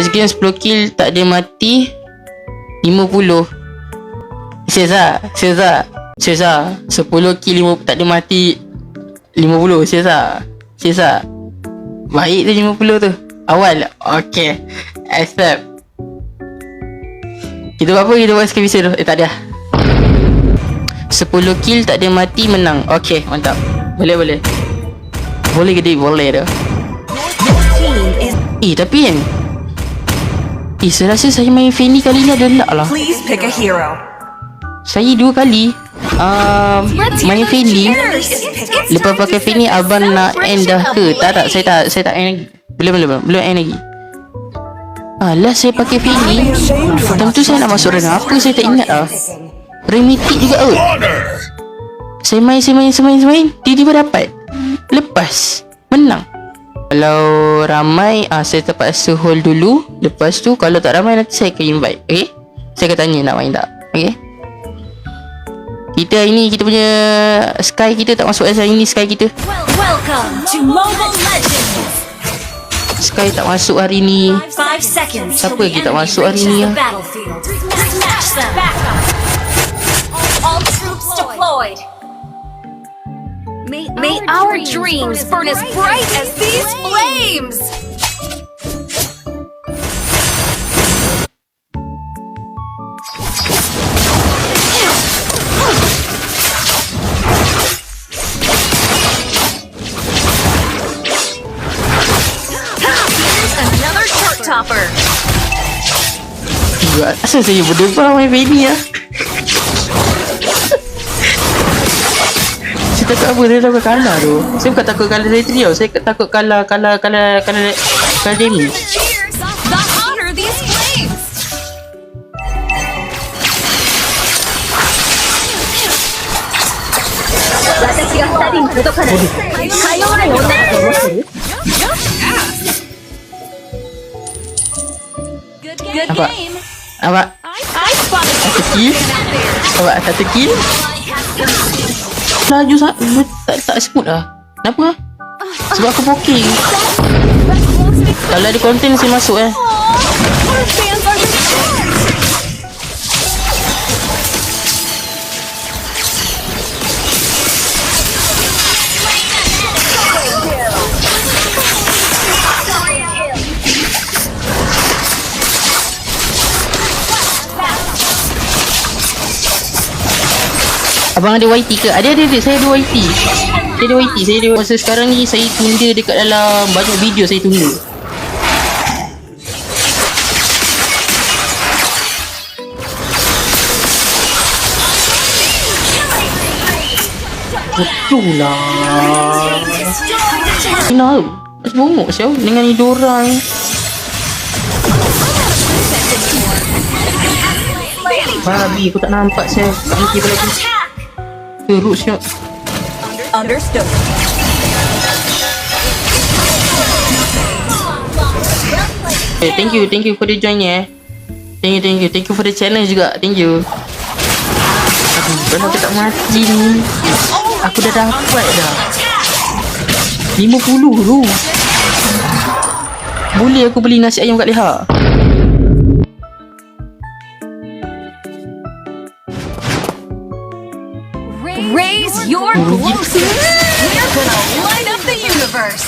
First game 10 kill, tak ada mati 50. Serius 10 kill 50, tak ada mati 50. Serius baik tu 50 tu awal. Okay, accept. Kita buat apa? Kita buat skip tu. Tak ada 10 kill, tak ada mati, menang. Okay, mantap. Boleh ke dia? Boleh tu. Tapi kan saya rasa saya main Fanny kali ni ada luck lah. Please pick a hero. Saya 2 kali main Fanny. Lepas pakai Fanny, abang nak end dah ke? Tak, saya tak end lagi. Belum end lagi. Last saya pakai Fanny, tentu saya nak masuk rank apa saya tak ingat lah. Rank mythic juga kot. Saya main tiba-tiba dapat, lepas menang. Kalau ramai saya terpaksa hold dulu. Lepas tu kalau tak ramai, nanti saya akan invite. Okay, saya akan tanya nak main tak. Okay, kita hari ni kita punya Sky kita tak masuk hari ni. Sky kita Welcome to Mobile Legends. Sky tak masuk hari ni. 5 seconds. Siapa lagi tak masuk hari ni? Smash them. All troops deployed. May our dreams burn as bright as these flames. Another short topper. Asal saya berdebar main Fanny lah. Saya takut apa? Saya takut kalah tu. Saya bukan takut kalah dari trio. Saya takut kalah damage. Cheers! The hotter these flames. Good Nampak? game. Nampak? I spotted Satu kill. Nampak? Satu kill. Laju sangat. Tak smooth lah. Kenapa lah? Sebab aku poking. Kalau ada konten saya masuk Our fans are the Abang ada YT ke? Ada. Saya ada YT. Saya ada masa sekarang ni saya tunda dekat dalam banyak video saya tunda. Betul lah. Kenapa? Bongok siapa dengan ni dorang. Babi aku tak nampak saya. Tak mungkin lagi. Teruk siap. understood. Okay, thank you for the join ya. Thank you for the challenge juga. Thank you. Aduh, kalau aku tak mati ni, aku dah dapat dah 50 tu. Boleh aku beli nasi ayam kat Leha? Raise your explosives. We're gonna light up the universe.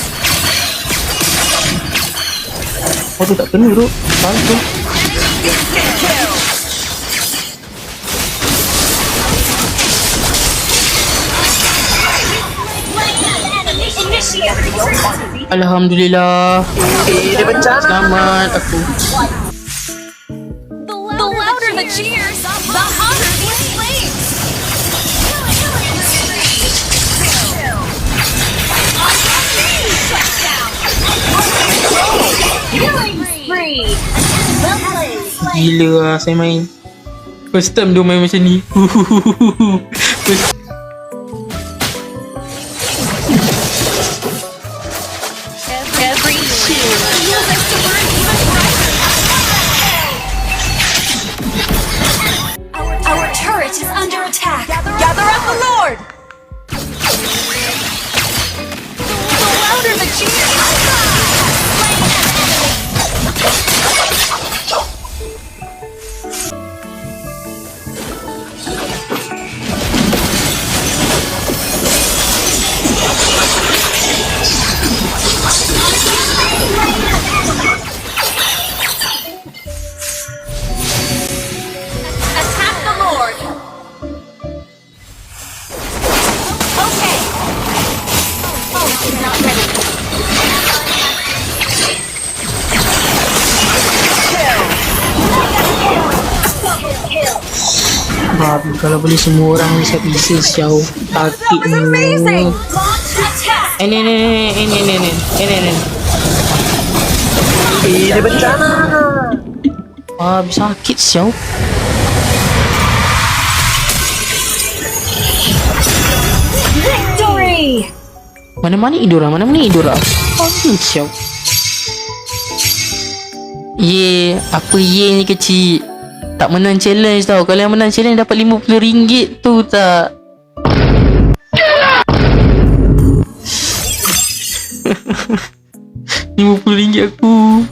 Oh tu tak kena tu. Bagus. Alhamdulillah. Selamat aku. The louder the cheers, the hotter these flames. Gila lah saya main. First time dia main macam ni. Every cheer fuels us to burn even brighter. Our turret is under attack. Gather up the Lord. The louder the cheers. Kalau boleh semua orang bisa siau. Taktikmu. Amazing! Launch attack! Ini. Ini bencana. Bisa sakit siau. Victory! Mana-mana Idora. Siau. Apa ye ni kecil. Tak menang challenge tau. Kalau yang menang challenge dapat RM50 tu tak. RM50 aku.